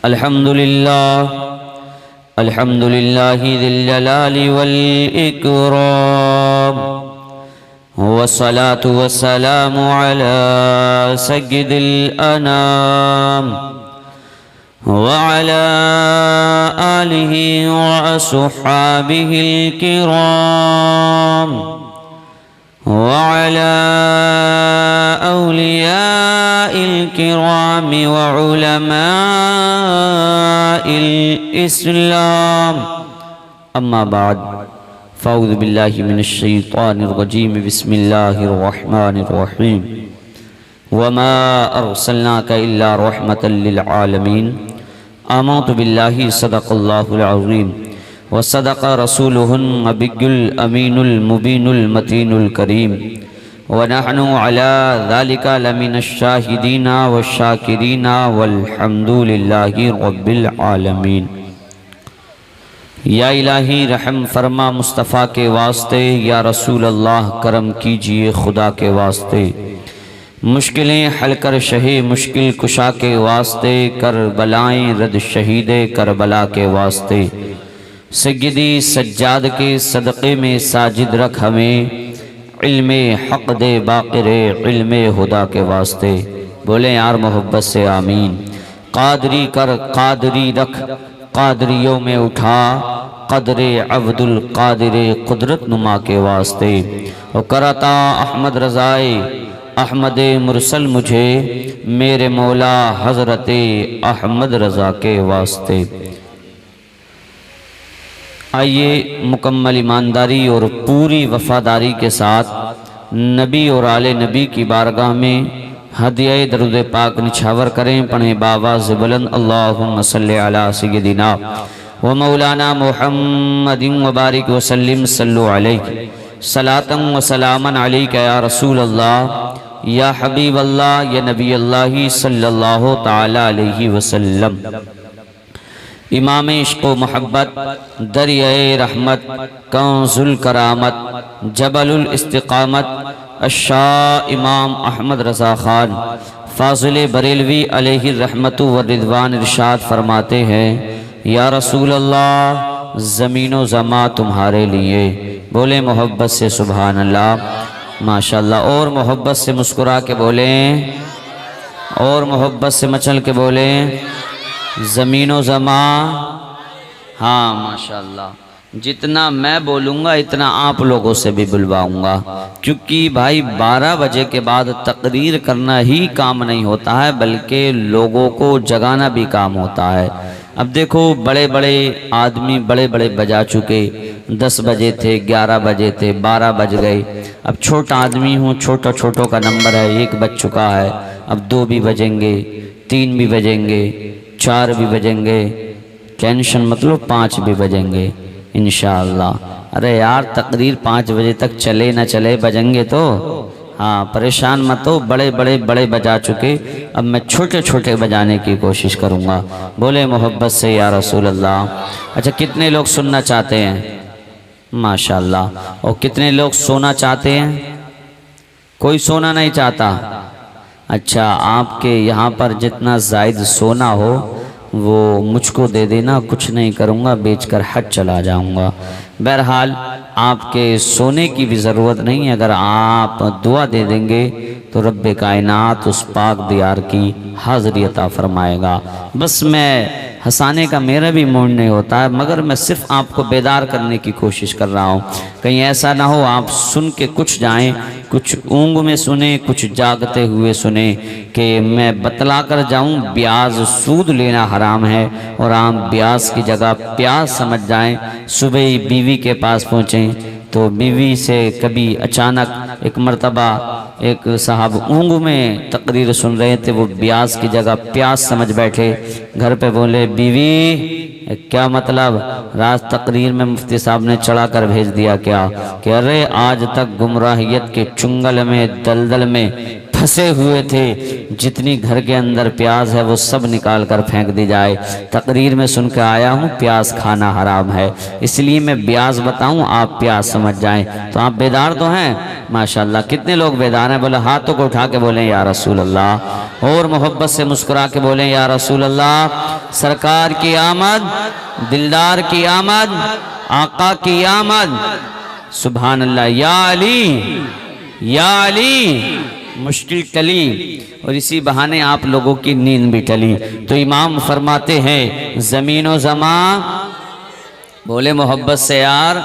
الحمد لله ذي الجلال والإكرام، والصلاة والسلام على سيد الأنام وعلى آله وأصحابه الكرام وعلى أولياء الكرام وعلماء الإسلام. أما بعد، فأعوذ بالله من الشيطان الرجيم. بسم الله الرحمن الرحيم. وما أرسلناك إلا رحمة للعالمين. آمنت بالله صدق الله العظيم وصدق رسوله النبي الأمين المبين المتين الكريم، ونحن على ذلك لمن الشاهدين والشاكرين والحمد لله رب العالمین. یا الہی رحم فرما مصطفیٰ کے واسطے، یا رسول اللہ کرم کیجئے خدا کے واسطے، مشکلیں حل کر شہ مشکل کشا کے واسطے، کربلائیں رد شہید کربلا کے واسطے. سیدی سجاد کے صدقے میں ساجد رکھ ہمیں، علم حق دے باقر علم خدا کے واسطے. بولیں یار محبت سے آمین. قادری کر قادری رکھ قادریوں میں اٹھا، قدر عبد القادر قدرت نما کے واسطے. اور کرتا احمد رضائے احمد مرسل مجھے، میرے مولا حضرت احمد رضا کے واسطے. آئیے مکمل ایمانداری اور پوری وفاداری کے ساتھ نبی اور آل نبی کی بارگاہ میں ہدیہ درود پاک نچھاور کریں. پڑھیں باواز بلند اللہم صلی علی سیدنا و مولانا محمد وبارک وسلم. صلو علیہ صلاۃ و سلاما علیک یا رسول اللہ، یا حبیب اللہ، یا نبی اللہ صلی اللہ تعالی علیہ وسلم. امام عشق و محبت، دریائے رحمت، کنز الکرامت، جبل الاستقامت، الشاہ امام احمد رضا خان فاضل بریلوی علیہ الرحمت والرضوان ارشاد فرماتے ہیں، یا رسول اللہ زمین و زماں تمہارے لیے. بولیں محبت سے سبحان اللہ. ماشاءاللہ. اور محبت سے مسکرا کے بولیں، اور محبت سے مچل کے بولیں، زمین و زماں. ہاں ماشاءاللہ. جتنا میں بولوں گا اتنا آپ لوگوں سے بھی بلواؤں گا، کیونکہ بھائی 12 بجے کے بعد تقریر کرنا ہی کام نہیں ہوتا ہے، بلکہ لوگوں کو جگانا بھی کام ہوتا ہے. اب دیکھو بڑے بڑے آدمی بڑے بڑے بجا چکے، 10 بجے تھے، 11 بجے تھے، 12 بج گئے. اب چھوٹا آدمی ہوں، چھوٹوں کا نمبر ہے، 1 بج چکا ہے. اب 2 بھی بجیں گے، 3 بھی بجیں گے، 4 بھی بجیں گے، ٹینشن مطلب 5 بھی بجیں گے انشاءاللہ. ارے یار تقریر 5 بجے تک چلے نہ چلے، بجیں گے تو. ہاں پریشان مت ہو، بڑے بجا چکے، اب میں چھوٹے بجانے کی کوشش کروں گا. بولے محبت سے یا رسول اللہ. اچھا کتنے لوگ سننا چاہتے ہیں؟ ماشاءاللہ. اور کتنے لوگ سونا چاہتے ہیں؟ کوئی سونا نہیں چاہتا. اچھا آپ کے یہاں پر جتنا زائد سونا ہو وہ مجھ کو دے دینا، کچھ نہیں کروں گا، بیچ کر حج چلا جاؤں گا. بہرحال آپ کے سونے کی بھی ضرورت نہیں، اگر آپ دعا دے دیں گے تو رب کائنات اس پاک دیار کی حاضری عطا فرمائے گا. بس میں ہنسانے کا میرا بھی موڈ نہیں ہوتا ہے، مگر میں صرف آپ کو بیدار کرنے کی کوشش کر رہا ہوں. کہیں ایسا نہ ہو آپ سن کے کچھ جائیں، کچھ اونگ میں سنیں، کچھ جاگتے ہوئے سنیں، کہ میں بتلا کر جاؤں بیاض سود لینا حرام ہے، اور آپ بیاض کی جگہ پیاز سمجھ جائیں. صبح ہی بیوی کے پاس پہنچیں تو بیوی سے کبھی اچانک ایک مرتبہ ایک صاحب اونگ میں تقریر سن رہے تھے، وہ بیاض کی جگہ پیاز سمجھ بیٹھے. گھر پہ بولے بیوی کیا مطلب؟ رات تقریر میں مفتی صاحب نے چڑھا کر بھیج دیا کیا کہ ارے آج تک گمراہیت کے چنگل میں دلدل میں پھنسے ہوئے تھے، جتنی گھر کے اندر پیاز ہے وہ سب نکال کر پھینک دی جائے. تقریر میں سن کے آیا ہوں پیاز کھانا حرام ہے، اس لیے میں بیاض بتاؤں، آپ پیاز سمجھ جائیں. تو آپ بیدار تو ہیں ماشاءاللہ. کتنے لوگ بیدار ہیں؟ بولے ہاتھوں کو اٹھا کے بولیں یا رسول اللہ، اور محبت سے مسکرا کے بولیں یا رسول اللہ. سرکار کی آمد، دلدار کی آمد، آقا کی آمد، سبحان اللہ، یا علی یا علی، مشکل ٹلی اور اسی بہانے آپ لوگوں کی نیند بھی ٹلی۔ تو امام فرماتے ہیں زمین و زمان، بولے محبت سے یار،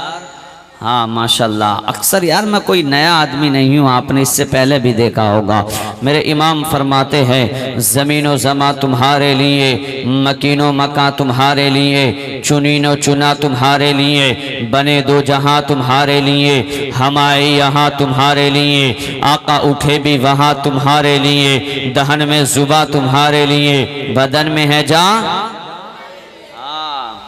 ہاں ماشاءاللہ۔ اکثر یار میں کوئی نیا آدمی نہیں ہوں، آپ نے اس سے پہلے بھی دیکھا ہوگا۔ میرے امام فرماتے ہیں زمین و زمان تمہارے لیے، مکین و مکان تمہارے لیے، چنین و چنا تمہارے لیے، بنے دو جہاں تمہارے لیے، ہم آئے یہاں تمہارے لیے، آقا اٹھے بھی وہاں تمہارے لیے، دہن میں زباں تمہارے لیے، بدن میں ہے جان۔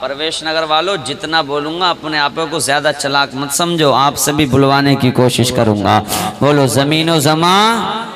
پرویش نگر والوں، جتنا بولوں گا اپنے آپ کو زیادہ چلاک مت سمجھو، آپ سے بھی بلوانے کی کوشش کروں گا۔ بولو زمین و زمان،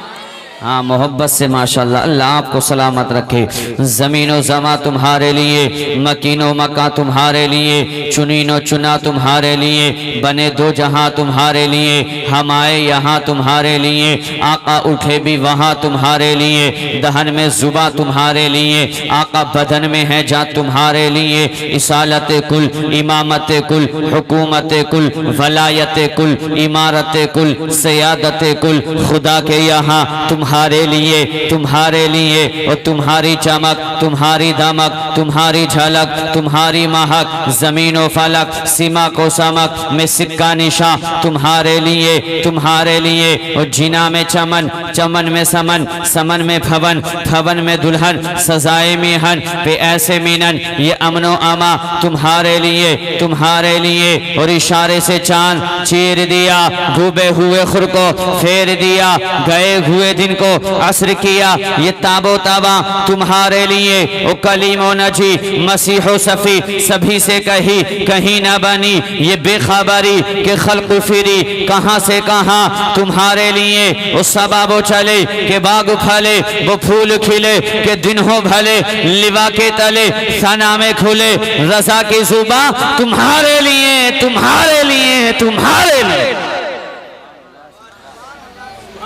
ہاں محبت سے ماشاءاللہ، اللہ آپ کو سلامت رکھے۔ زمین و زمان تمہارے لیے، مکین و مکان تمہارے لیے، چنین و چنا تمہارے لیے، بنے دو جہاں تمہارے لیے، ہم آئے یہاں تمہارے لیے، آقا اٹھے بھی وہاں تمہارے لیے، دہن میں زباں تمہارے لیے، آقا بدن میں ہے جان تمہارے لیے، اصالت کل، امامت کل، حکومت کل، ولایت کل، امارت کل، سیادت کل، خدا کے یہاں تمہارے لیے، تمہارے لیے، اور تمہاری چمک، تمہاری دمک، تمہاری جھلک، تمہاری مہک، زمین و فلک، سمک و سمک میں سکہ نشاں تمہارے لیے، تمہارے لیے، اور جنا میں چمن، چمن میں سمن، سمن میں بھون، بھون میں دلہن، سزائے میہن پہ ایسے مینن، یہ امن و اما تمہارے لیے، تمہارے لیے، اور اشارے سے چاند چیر دیا، ڈوبے ہوئے خور کو پھیر دیا، گئے ہوئے دن کو عصر کیا، یہ تاب و تاباں تمہارے لیے، او کلیم و نجی، مسیح و صفی، سبھی سے کہیں نہ بنی یہ بے خبری کہ خلق فری، کہاں سے کہاں تمہارے لیے، او سباب و چلے کہ باغ پھلے، وہ پھول کھلے کہ دن ہو بھلے، لوا کے تلے ثنا میں کھلے، رضا کی زباں تمہارے لیے، تمہارے لیے، تمہارے لیے۔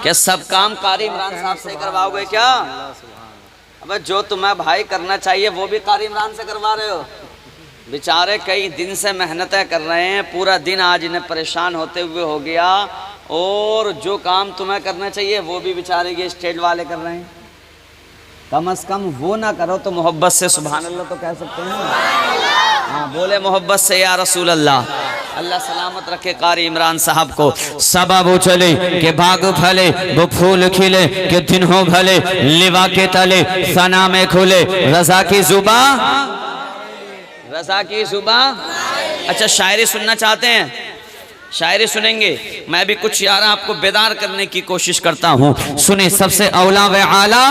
کیا سب کام قاری عمران صاحب سے کرواؤ گے کیا؟ اب جو تمہیں بھائی کرنا چاہیے وہ بھی قاری عمران سے کروا رہے ہو؟ بیچارے کئی دن سے محنتیں کر رہے ہیں، پورا دن آج انہیں پریشان ہوتے ہوئے ہو گیا، اور جو کام تمہیں کرنا چاہیے وہ بھی بیچارے یہ اسٹیٹ والے کر رہے ہیں۔ کم از کم وہ نہ کرو تو محبت سے سبحان اللہ تو کہہ سکتے ہیں۔ ہاں بولے محبت سے یا رسول اللہ۔ اللہ سلامت رکھے قاری عمران صاحب کو۔ سبب چلے کہ باغ پھلے، وہ پھول کھلے کہ دن ہو بھلے، لوا کے تلے ثنا میں کھلے، رضا کی زباں، رضا کی زباں۔ اچھا شاعری سننا چاہتے ہیں؟ شاعری سنیں گے؟ میں بھی کچھ یار آپ کو بیدار کرنے کی کوشش کرتا ہوں۔ سنیں، سب سے اولا و اعلیٰ،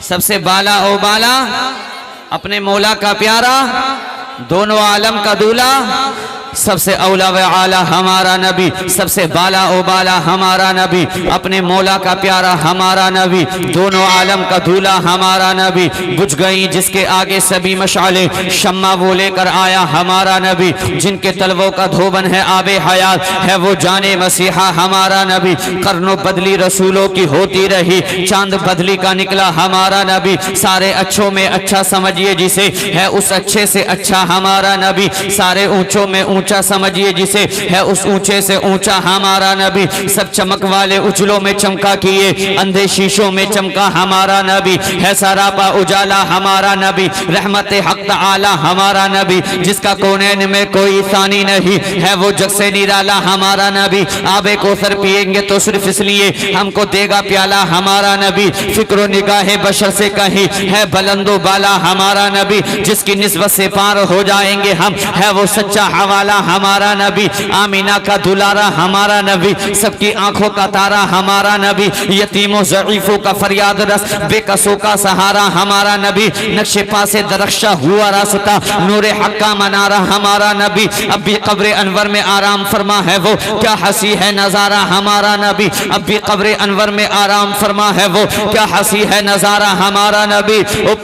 سب سے بالا او بالا، اپنے مولا کا پیارا، دونوں عالم کا دولا، سب سے اولا و اعلیٰ ہمارا نبی، سب سے بالا او بالا ہمارا نبی، اپنے مولا کا پیارا ہمارا نبی، دونوں عالم کا دھولا ہمارا نبی، بجھ گئی جس کے آگے سبھی مشعلیں، شمع وہ لے کر آیا ہمارا نبی، جن کے تلووں کا دھوبن ہے آب حیات، ہے وہ جان مسیحا ہمارا نبی، قرنوں بدلی رسولوں کی ہوتی رہی، چاند بدلی کا نکلا ہمارا نبی، سارے اچھوں میں اچھا سمجھیے جسے، ہے اس اچھے سے اچھا ہمارا نبی، سارے اونچوں میں اونچا سمجھیے جسے، ہے اس اونچے سے اونچا ہمارا نبی، سب چمک والے اجلوں میں چمکا کیے، اندھے شیشوں میں چمکا ہمارا نبی، ہے سراپا اجالا ہمارا نبی، رحمت حق تعالی ہمارا نبی، جس کا کونین میں کوئی ثانی نہیں، ہے وہ جگ سے نرالا ہمارا نبی، آب کوثر پیئیں گے تو صرف اس لیے ہم کو دے گا پیالہ ہمارا نبی، فکر و نگاہ بشر سے کہیں ہے بلند و بالا ہمارا نبی، جس کی نسبت سے پار ہو جائیں گے ہم، ہے وہ سچا حوالہ ہمارا نبی، آمینہ کا دلارا ہمارا نبی، سب کی آنکھوں کا تارا ہمارا نبی، یتیم و ضعیفوں کا فریاد رس، بے کسوں کا سہارا ہمارا نبی، نقش پا سے درخشہ ہوا راستہ، نور حق کا منارہ ہمارا نبی، اب بھی قبر انور میں آرام فرما ہے وہ، کیا ہنسی ہے نظارہ ہمارا نبی، اب بھی قبر انور میں آرام فرما ہے وہ، کیا ہنسی ہے نظارہ ہمارا نبی، او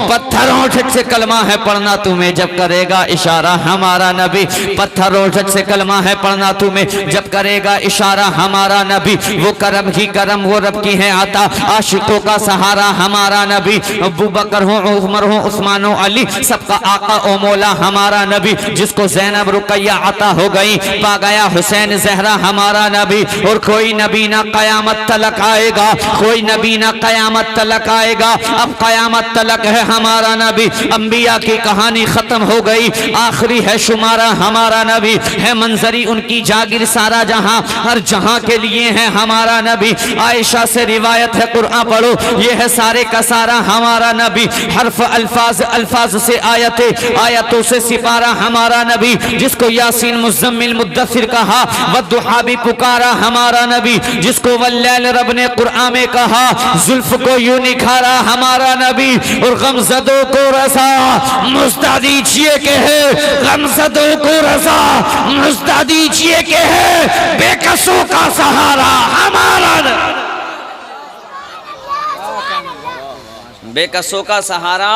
پتھروں ٹھٹ سے کلمہ ہے پڑھنا تمہیں جب کرے گا اشارہ ہمارا نبی، پتھر اور جھٹ سے کلمہ ہے پڑھنا تمہیں، جب کرے گا اشارہ ہمارا نبی، وہ کرم ہی کرم وہ رب کی ہے عطا، عاشقوں کا سہارا ہمارا نبی، ابو بکر ہو عمر ہو عثمان و علی، سب کا آقا و مولا ہمارا نبی، جس کو زینب رقیہ عطا ہو گئی، پا گیا حسین زہرا ہمارا نبی، اور کوئی نبی نہ قیامت تلک آئے گا، کوئی نبی نہ قیامت تلک آئے گا، اب قیامت تلک ہے ہمارا نبی، انبیاء کی کہانی ختم ہو گئی، آخری ہے شمارہ ہمارا نبی، ہے منظری ان کی جاگیر سارا جہاں، ہر جہاں کے لیے ہے ہمارا نبی، عائشہ سے روایت ہے قرآن پڑھو، یہ ہے سارے کا سارا ہمارا نبی، حرف الفاظ الفاظ سے آیتیں، آیتوں سے سپارہ ہمارا نبی، جس کو یاسین مزمل مدثر کہا، والضحیٰ بھی پکارا ہمارا نبی، جس کو واللیل رب نے قرآن میں کہا، زلف کو یوں نکھارا ہمارا نبی، اور غمزدوں کو رضا مزدہ دیجئے کہ ہے، غمزدوں کو رضا مزدہ دیجئے کہ ہے، بے کسوں کا سہارا ہمارا نبی، بے کسوں کا سہارا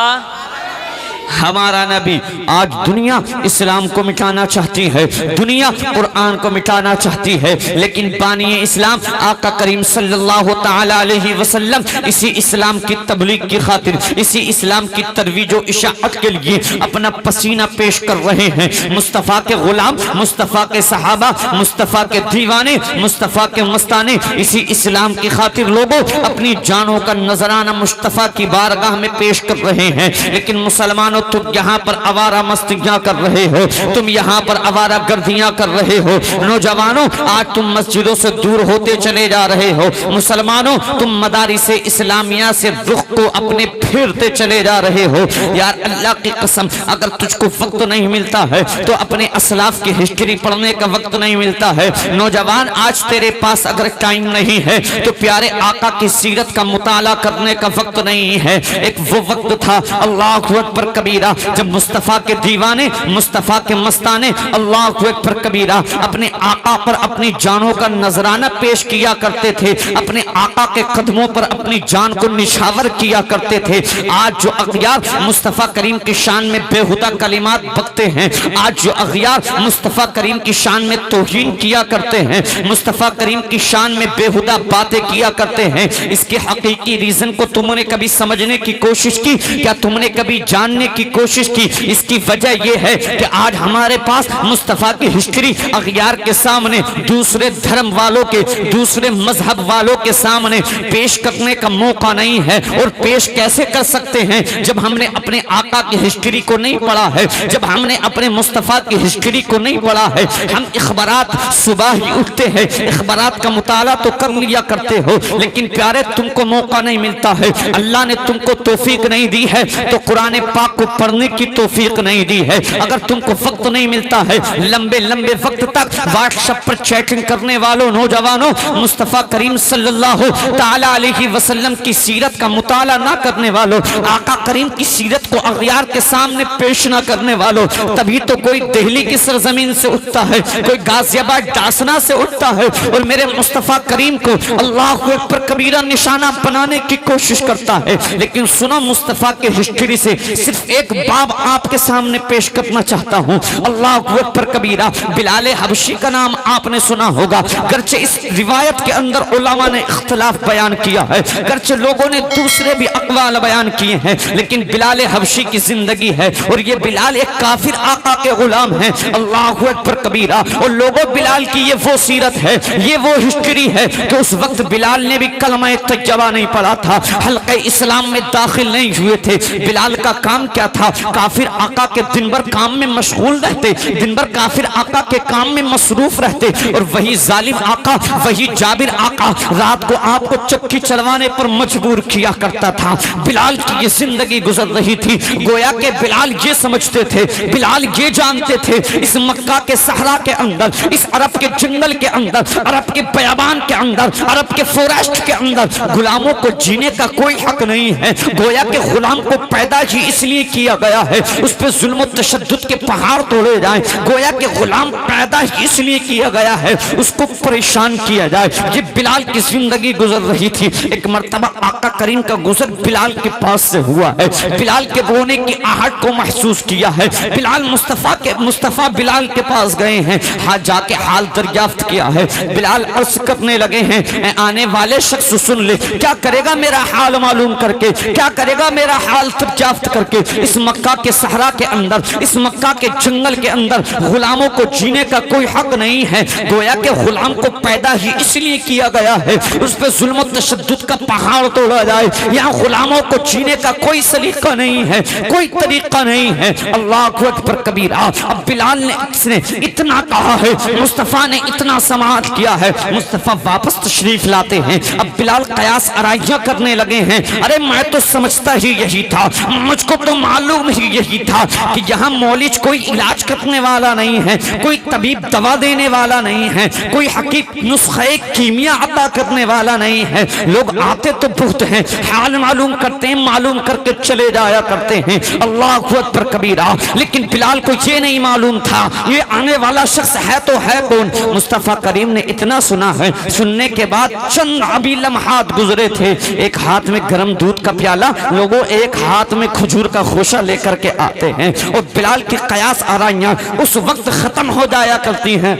ہمارا نبی۔ آج دنیا اسلام کو مٹانا چاہتی ہے، دنیا قرآن کو مٹانا چاہتی ہے، لیکن بانی اسلام آقا کریم صلی اللہ تعالی علیہ وسلم اسی اسلام کی تبلیغ کی خاطر، اسی اسلام کی ترویج و اشاعت کے لیے اپنا پسینہ پیش کر رہے ہیں۔ مصطفیٰ کے غلام، مصطفیٰ کے صحابہ، مصطفیٰ کے دیوانے، مصطفیٰ کے مستانے، اسی اسلام کی خاطر لوگوں اپنی جانوں کا نذرانہ مصطفیٰ کی بارگاہ میں پیش کر رہے ہیں، لیکن مسلمانوں تم یہاں پر آوارہ مستیاں کر رہے ہو، تم یہاں پر آوارہ گردیاں کر رہے ہو، نوجوانوں آج تم مسجدوں سے دور ہوتے چلے جا رہے ہو، مسلمانوں تم مدارس اسلامیہ سے رخ کو اپنے پھیرتے چلے جا رہے ہو۔ یار اللہ کی قسم اگر تجھ کو وقت نہیں ملتا ہے تو اپنے اسلاف کی ہسٹری پڑھنے کا وقت نہیں ملتا ہے، نوجوان آج تیرے پاس اگر ٹائم نہیں ہے تو پیارے آقا کی سیرت کا مطالعہ کرنے کا وقت نہیں ہے۔ ایک وہ وقت تھا اللہ اکبر کبیرہ جب مصطفیٰ کے دیوانے، مصطفیٰ کے مستانے اللہ اکبر کبیرہ اپنے آقا پر اپنی جانوں کا نذرانہ پیش کیا کرتے تھے، اپنے آقا کے قدموں پر اپنی جان کو نشاور کیا کرتے تھے۔ آج جو اغیار مصطفیٰ کریم کی شان میں بےہودہ کلمات بکتے ہیں، آج جو اغیار مصطفیٰ کریم کی شان میں توہین کیا کرتے ہیں، مصطفیٰ کریم کی شان میں بےہودہ باتیں کیا کرتے ہیں، اس کے حقیقی ریزن کو تم نے کبھی سمجھنے کی کوشش کی؟ کیا تم نے کبھی جاننے کی کوشش کی؟ اس کی وجہ یہ ہے کہ آج ہمارے پاس مصطفیٰ کی ہسٹری اغیار کے سامنے، دوسرے دھرم والوں کے، دوسرے مذہب والوں کے سامنے پیش کرنے کا موقع نہیں ہے، اور پیش کیسے کر سکتے ہیں جب ہم نے اپنے آقا کی ہسٹری کو نہیں پڑھا ہے، جب ہم نے اپنے مصطفیٰ کی ہسٹری کو نہیں پڑھا ہے۔ ہم اخبارات صبح ہی اٹھتے ہیں، اخبارات کا مطالعہ تو کر لیا کرتے ہو، لیکن پیارے تم کو موقع نہیں ملتا ہے، اللہ نے تم کو توفیق نہیں دی ہے تو قرآن پاک کو پڑھنے کی توفیق نہیں دی ہے۔ اگر تم کو وقت نہیں ملتا ہے لمبے لمبے وقت تک واٹس ایپ پر چیٹنگ کرنے والوں نوجوانوں، مصطفیٰ کریم صلی اللہ تعالی علیہ وسلم کی سیرت کا مطالعہ نہ کرنے والوں، آقا کریم کی سیرت کو اغیار کے سامنے پیش نہ کرنے والوں، تبھی تو کوئی دہلی کی سرزمین سے اٹھتا ہے، کوئی غازی آباد ڈاسنا سے اٹھتا ہے اور میرے مصطفیٰ کریم کو اللہ اکبر کبیرہ نشانہ بنانے کی کوشش کرتا ہے۔ لیکن سنو مصطفیٰ کے ہسٹری سے صرف ایک باب آپ کے سامنے پیش کرنا چاہتا ہوں، اللہ اکبر کبیرہ۔ بلال حبشی کا نام آپ نے سنا ہوگا، گرچہ اس روایت کے اندر علماء نے اختلاف بیان کیا ہے، گرچہ لوگوں نے دوسرے بھی اقوال بیان کیے ہیں، لیکن بلال حبشی کی زندگی ہے اور یہ بلال ایک کافر آقا کے غلام ہیں، اللہ اکبر کبیرہ۔ اور لوگوں بلال کی یہ وہ سیرت ہے، یہ وہ ہسٹری ہے کہ اس وقت بلال نے بھی کلمہ طیبہ نہیں پڑھا تھا، حلقہ اسلام میں داخل نہیں ہوئے تھے۔ بلال کا کام کیا تھا؟ کافر آقا کے دن بھر کام میں مشغول رہتے، دن بھر کافر آقا کے کام میں مصروف رہتے، اور وہی ظالم آقا، وہی جابر آقا رات کو آپ کو چکی چلوانے پر مجبور کیا کرتا تھا۔ بلال کی یہ زندگی گزر رہی تھی، گویا کہ بلال یہ سمجھتے تھے، بلال یہ جانتے تھے اس مکہ کے صحرا کے اندر، اس عرب کے جنگل کے اندر، عرب کے بیابان کے اندر، عرب کے فورسٹ کے اندر غلاموں کو جینے کا کوئی حق نہیں ہے۔ گویا کہ غلام کو پیدا ہی اس لیے کیا گیا ہے اس پہ ظلم و تشدد کے پہاڑ توڑے جائیں، گویا کہ غلام پیدا ہی اس لیے کیا گیا ہے اس کو پریشان کیا جائے۔ یہ بلال کی زندگی گزر رہی تھی، ایک مرتبہ آقا کریم کا گزر بلال کے پاس سے ہوا ہے، بلال کے رونے کی آہٹ کو محسوس کیا ہے، بلال مصطفیٰ بلال کے پاس گئے ہیں، ہاں جا کے حال دریافت کیا ہے، بلال عرض کرنے لگے ہیں اے آنے والے شخص سن لے، کیا کرے گا میرا حال معلوم کر کے، کیا کرے گا میرا حال دریافت کر کے، اس مکہ کے صحرا کے اندر، اس مکہ کے جنگل کے اندر غلاموں کو جینے کا کوئی حق نہیں ہے، گویا کہ غلام کو پیدا ہی اس لیے کیا گیا ہے اس پہ ظلم و تشدد کا پہاڑ توڑا جائے، یہاں غلاموں کو جینے کا کوئی سلیقہ نہیں ہے، کوئی طریقہ نہیں ہے۔ اللہ اکبر کبیرہ۔ اب بلال نے اتنا کہا ہے، مصطفیٰ نے اتنا سماعت کیا ہے، مصطفیٰ واپس تشریف لاتے ہیں، اب بلال قیاس آرائیاں کرنے لگے ہیں، ارے میں تو سمجھتا ہی یہی تھا، مجھ کو تو معلوم ہی یہی تھا کہ یہاں مولج کوئی علاج کرنے والا نہیں ہے، کوئی طبیب دوا دینے والا نہیں ہے، کوئی حقیق نسخہ کیمیا عطا کرنے والا نہیں ہے، لوگ آتے تو بہت ہیں، حال معلوم کرتے ہیں، معلوم کر کے چلے جایا کرتے ہیں، اللہ اکبر کبیرہ۔ لیکن بلال کو یہ نہیں معلوم تھا یہ آنے والا شخص ہے تو ہے کون۔ مصطفیٰ کریم نے اتنا سنا ہے، سننے کے بعد چند ابھی لمحات گزرے تھے، ایک ہاتھ میں گرم دودھ کا پیالہ، لوگوں ایک ہاتھ میں کھجور کا خوشہ لے کر کے آتے ہیں، اور بلال کی قیاس آرائیاں اس وقت ختم ہو جایا کرتی ہیں۔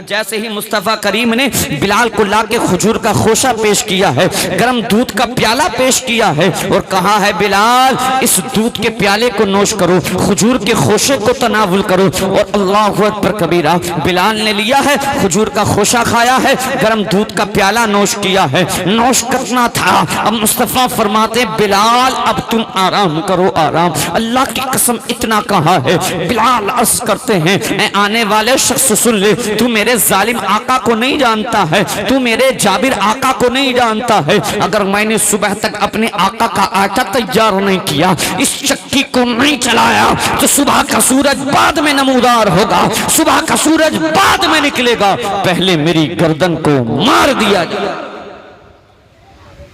جیسے ہی مصطفیٰ کریم نے بلال کو لا کے کھجور کا خوشہ پیش کیا ہے، گرم دودھ کا پیالہ پیش کیا ہے، اور کہا ہے بلال اس دودھ کے پیالے کو نوش کرو، کھجور کے خوشے کو تناول کرو، اور اللہ اکبر کبیرہ، بلال نے لیا ہے، کھجور کا خوشہ کھایا ہے، گرم دودھ کا پیالہ نوش کیا ہے، نوش کرنا تھا۔ اب مصطفیٰ فرماتے بلال اب تم آرام کرو، آرام۔ اللہ کی قسم اتنا کہا ہے، بلال عرض کرتے ہیں اے آنے والے شخص سن لے، تو میرے ظالم آقا کو نہیں جانتا ہے، تو میرے جابر آقا کو نہیں جانتا ہے، اگر میں نے صبح تک اپنے آقا کا آٹا تیار نہیں کیا، اس چکی کو نہیں چلایا، تو صبح کا سورج بعد میں نمودار ہوگا، صبح کا سورج بعد میں نکلے گا، پہلے میری گردن کو مار دیا جائے۔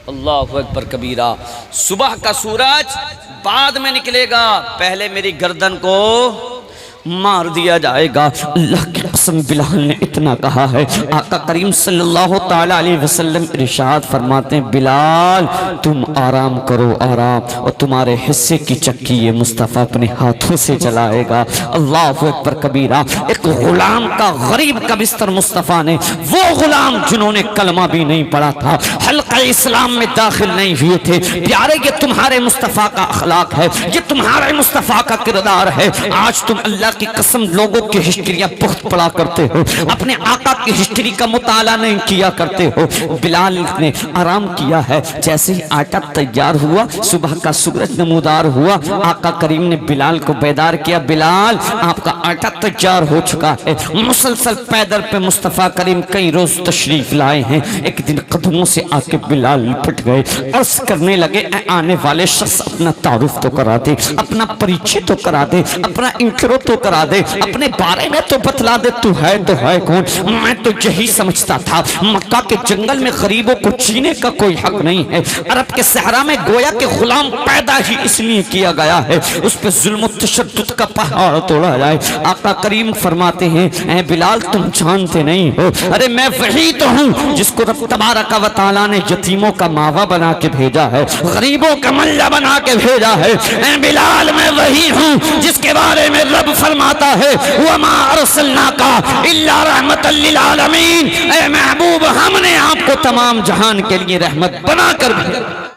اللہ اکبر کبیرہ۔ صبح کا سورج بعد میں نکلے گا، پہلے میری گردن کو مار دیا جائے گا۔ اللہ کی قسم بلال نے اتنا کہا ہے، آقا کریم صلی اللہ تعالیٰ علیہ وسلم ارشاد فرماتے ہیں بلال تم آرام کرو، آرام، اور تمہارے حصے کی چکی یہ مصطفیٰ اپنے ہاتھوں سے چلائے گا۔ اللہ اکبر کبیرہ۔ ایک غلام کا، غریب کا بستر مصطفیٰ نے، وہ غلام جنہوں نے کلمہ بھی نہیں پڑھا تھا، حلقہ اسلام میں داخل نہیں ہوئے تھے، پیارے یہ تمہارے مصطفیٰ کا اخلاق ہے، یہ تمہارے مصطفیٰ کا کردار ہے۔ آج تم اللہ کی قسم لوگوں کی ہسٹریاں بہت پڑھا کرتے ہو، اپنے آقا کی ہسٹری کا مطالعہ نہیں کیا کرتے ہو۔ بلال نے آرام کیا ہے، جیسے ہی آٹا تیار ہوا، صبح کا سورج نمودار ہوا، آقا کریم نے بلال کو بیدار کیا، بلال آپ کا آٹا تیار ہو چکا ہے۔ مسلسل پیدل پہ مصطفیٰ کریم کئی روز تشریف لائے ہیں، ایک دن قدموں سے آ کے بلال لپٹ گئے، عرض کرنے لگے اے آنے والے شخص اپنا تعارف تو کرا دے، اپنا پریچے تو کرا دے، اپنا انٹرو تو کرا دے، اپنے بارے میں تو بتلا دے، تو ہے کون؟ میں تو یہی سمجھتا تھا مکہ کے جنگل میں غریبوں کو جینے کا کوئی حق نہیں ہے، عرب کے صحرا میں گویا کہ غلام پیدا ہی اس لیے کیا گیا ہے اس پہ ظلم و تشدد کا پہاڑ توڑا جائے۔ آقا کریم فرماتے ہیں اے بلال تم جانتے نہیں ہو، ارے میں وہی تو ہوں جس کو رب تبارک و تعالیٰ نے یتیموں کا ماوا بنا کے بھیجا ہے، غریبوں کا ملہ بنا کے بھیجا ہے۔ اے بلال میں وہی ہوں جس کے بارے میں رب فرماتا ہے وَمَا أَرْسَلْنَاكَ إِلَّا رَحْمَةً لِّلْعَالَمِينَ، اے محبوب ہم نے آپ کو تمام جہان کے لیے رحمت بنا کر بھیجا۔